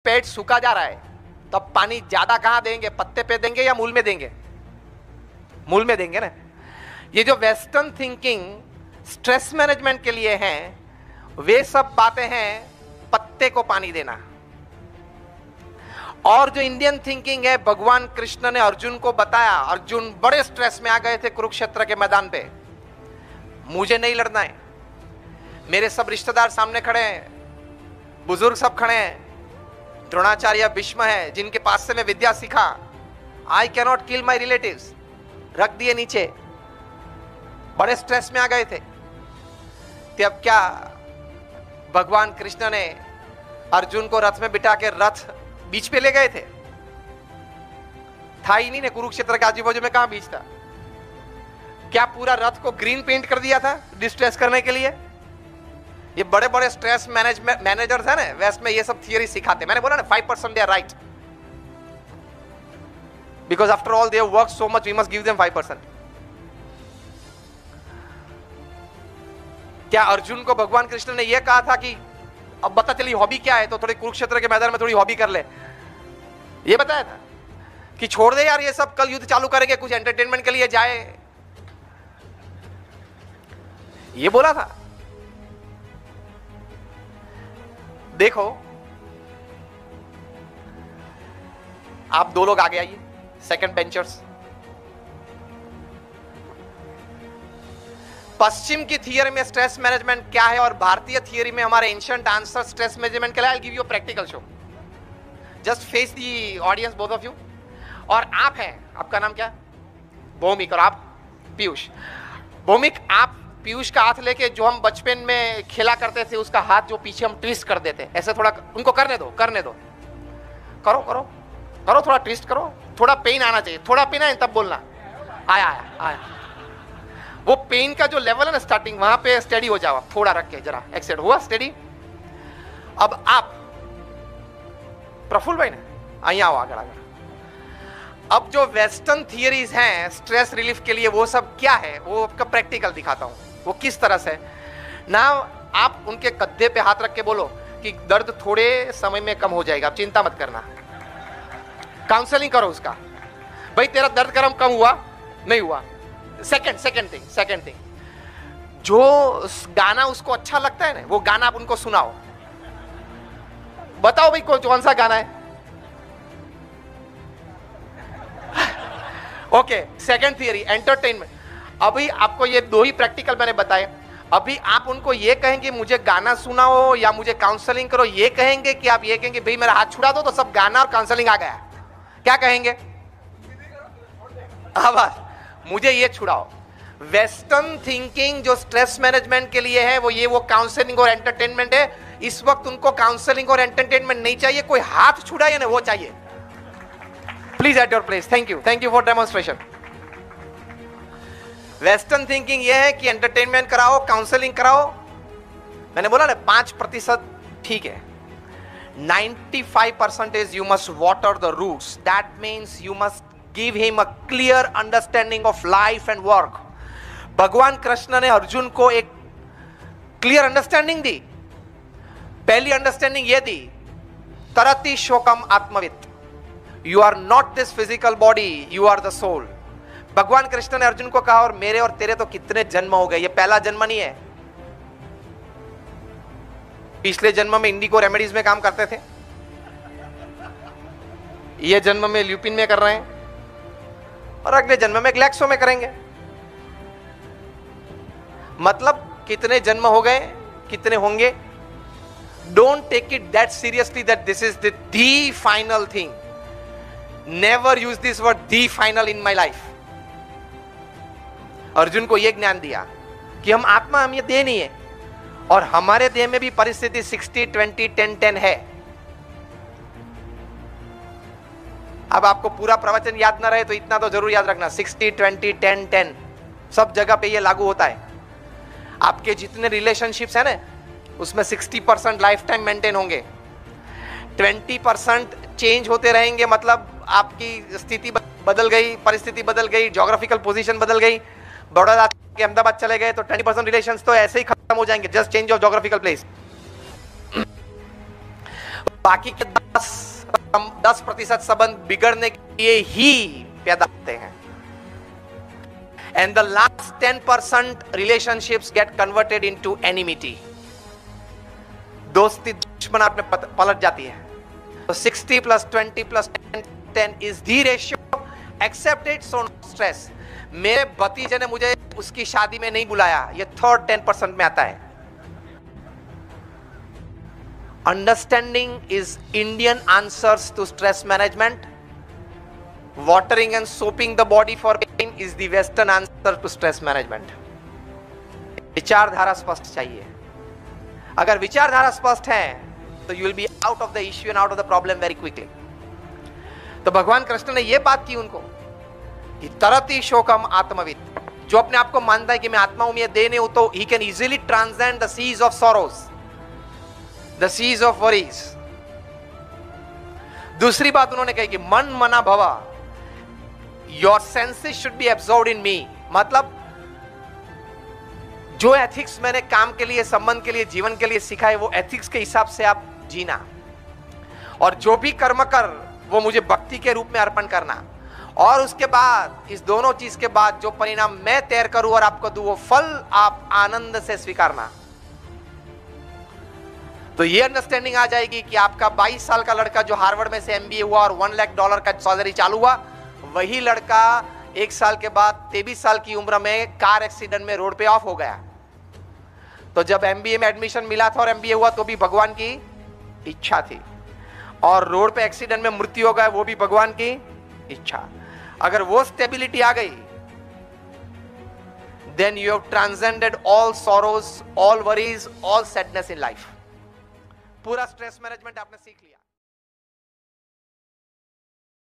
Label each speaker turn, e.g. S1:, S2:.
S1: पेड़ सूखा जा रहा है, तब पानी ज्यादा कहां देंगे? पत्ते पे देंगे या मूल में देंगे? मूल में देंगे ना। ये जो वेस्टर्न थिंकिंग स्ट्रेस मैनेजमेंट के लिए है, वे सब बातें हैं पत्ते को पानी देना। और जो इंडियन थिंकिंग है, भगवान कृष्ण ने अर्जुन को बताया, अर्जुन बड़े स्ट्रेस में आ गए थे कुरुक्षेत्र के मैदान पे, मुझे नहीं लड़ना है, मेरे सब रिश्तेदार सामने खड़े हैं, बुजुर्ग सब खड़े हैं, द्रोणाचार्य भीष्म है जिनके पास से मैं विद्या सीखा, I can not kill my relatives, रख दिए नीचे, बड़े स्ट्रेस में आ गए थे। तब क्या भगवान कृष्ण ने अर्जुन को रथ में बिठा के रथ बीच पे ले गए थे? था ही नहीं, कुरुक्षेत्र के आजू बाजू में कहां बीच था? क्या पूरा रथ को ग्रीन पेंट कर दिया था डिस्ट्रेस करने के लिए? ये बड़े बड़े स्ट्रेस मैनेजर्स है ना वेस्ट में, ये सब थियरी सिखाते। मैंने बोला ना 5% they are right, because after all they work so much, we must give them 5%। क्या अर्जुन को भगवान कृष्ण ने यह कहा था कि अब बता चली हॉबी क्या है, तो थोड़ी कुरुक्षेत्र के मैदान में थोड़ी हॉबी कर ले? ये बताया था कि छोड़ दे यार ये सब, कल युद्ध चालू करेंगे, कुछ एंटरटेनमेंट के लिए जाए, ये बोला था? देखो आप दो लोग आगे आइए, सेकंड बेंचर्स। पश्चिम की थियरी में स्ट्रेस मैनेजमेंट क्या है और भारतीय थियरी में हमारे एंशिएंट आंसर स्ट्रेस मैनेजमेंट के लिए, I give you practical show, just face the audience both of you. और आप हैं, आपका नाम क्या? भौमिक, और आप पीयूष। भौमिक, आप पीयूष का हाथ लेके जो हम बचपन में खेला करते थे, उसका हाथ जो पीछे हम ट्विस्ट कर देते, ऐसे थोड़ा उनको करने दो, करने दो, करो करो करो, थोड़ा ट्विस्ट करो, थोड़ा पेन आना चाहिए, थोड़ा पेन आए तब बोलना आया आया आया। वो पेन का जो लेवल है ना स्टार्टिंग, वहां पे स्टेडी हो जाओ, थोड़ा रख के जरा एक्सेट हुआ, स्टेडी। अब आप प्रफुल्ल भाई ने आइए आओ आगे आगे। अब जो वेस्टर्न थियरीज हैं स्ट्रेस रिलीफ के लिए, वो सब क्या है, वो आपका प्रैक्टिकल दिखाता हूं, वो किस तरह से ना। आप उनके कंधे पे हाथ रख के बोलो कि दर्द थोड़े समय में कम हो जाएगा, आप चिंता मत करना। काउंसलिंग करो उसका, भाई तेरा दर्द कम हुआ नहीं हुआ। सेकंड थिंग, जो गाना उसको अच्छा लगता है ना, वो गाना आप उनको सुनाओ, बताओ भाई कौन सा गाना है। Okay, second theory entertainment. अभी आपको ये दो ही प्रैक्टिकल मैंने बताए, अभी आप उनको ये कहेंगे मुझे गाना सुनाओ या मुझे काउंसलिंग करो, ये कहेंगे कि आप ये कहेंगे भाई मेरा हाथ छुड़ा दो, तो सब गाना और काउंसलिंग आ गया? क्या कहेंगे? अब मुझे ये छुड़ाओ। वेस्टर्न थिंकिंग जो स्ट्रेस मैनेजमेंट के लिए है, वो काउंसलिंग और एंटरटेनमेंट है। इस वक्त उनको काउंसलिंग और एंटरटेनमेंट नहीं चाहिए, कोई हाथ छुड़ाए ना वो चाहिए। Please at your place, thank you for demonstration. Western thinking ये है कि एंटरटेनमेंट कराओ, काउंसलिंग कराओ। मैंने बोला ना 5% ठीक है, 95% you must water the roots. That means you must give him a clear understanding of life and work. भगवान कृष्ण ने अर्जुन को एक क्लियर अंडरस्टैंडिंग दी। पहली अंडरस्टैंडिंग ये दी, तरति शोकम आत्मवित्, you are not this physical body, you are the soul. भगवान कृष्ण ने अर्जुन को कहा, और मेरे और तेरे तो कितने जन्म हो गए, ये पहला जन्म नहीं है। पिछले जन्म में इंडिको रेमेडीज में काम करते थे, ये जन्म में ल्यूपिन में कर रहे हैं, और अगले जन्म में ग्लैक्सो में करेंगे। मतलब कितने जन्म हो गए, कितने होंगे। Don't take it that seriously that this is the final thing. Never use this word the final in my life. Arjun को यह ज्ञान दिया कि हम आत्मा, हम ये देह नहीं है, और हमारे देह में भी परिस्थिति 60-20-10-10 है। अब आपको पूरा प्रवचन याद ना रहे तो इतना तो जरूर याद रखना, 60-20-10-10 सब जगह पे ये लागू होता है। आपके जितने रिलेशनशिप्स है ना, उसमें 60% लाइफ टाइम मेंटेन होंगे, 20% चेंज होते रहेंगे। मतलब आपकी स्थिति बदल गई, परिस्थिति बदल गई, ज्योग्राफिकल पोजीशन बदल गई, बड़ौदा के अहमदाबाद चले गए तो 20% रिलेशंस तो ऐसे ही खत्म हो जाएंगे, just change of geographical place. बाकी के 10 10% संबंध बिगड़ने के लिए ही पैदा होते हैं। And the last 10% relationships get converted into enmity. दोस्ती दुश्मनाहट में पलट जाती है। तो 60 + 20 + 10 is the ratio. Accept it, so no stress. मेरे भतीजे ने मुझे उसकी शादी में नहीं बुलाया, ये थर्ड 10% में आता है। Understanding is Indian answers to stress management. Watering and soaping the body for pain is the Western answer to stress management. विचारधारा स्पष्ट चाहिए। अगर विचारधारा स्पष्ट है तो you will be out of the issue and out of the problem very quickly. तो भगवान कृष्ण ने यह बात की उनको कि तरति शोकम आत्मविद, जो अपने आप को मानता है कि मैं आत्मा हूं, मैं देह नहीं हूं, तो he can easily transcend the seas of sorrows, the seas of worries. दूसरी बात उन्होंने कही कि मन मना भवा, your senses should be absorbed in me. मतलब जो एथिक्स मैंने काम के लिए, संबंध के लिए, जीवन के लिए सीखा है, वो एथिक्स के हिसाब से आप जीना, और जो भी कर्म कर वो मुझे भक्ति के रूप में अर्पण करना, और उसके बाद इस दोनों चीज के बाद जो परिणाम मैं तैयार करूं और आपको दूं, वो फल आप आनंद से स्वीकारना। तो ये अंडरस्टैंडिंग आ जाएगी कि आपका 22 साल का लड़का जो हार्वर्ड में से एमबीए हुआ और $1 लाख का सैलरी चालू हुआ, वही लड़का 1 साल के बाद 23 साल की उम्र में कार एक्सीडेंट में रोड पे ऑफ हो गया। तो जब एमबीए में एडमिशन मिला था और एमबीए हुआ तो भी भगवान की इच्छा थी, और रोड पे एक्सीडेंट में मृत्यु हो गया, वो भी भगवान की इच्छा। अगर वो स्टेबिलिटी आ गई, then you have transcended all sorrows, all worries, all sadness in life. पूरा स्ट्रेस मैनेजमेंट आपने सीख लिया।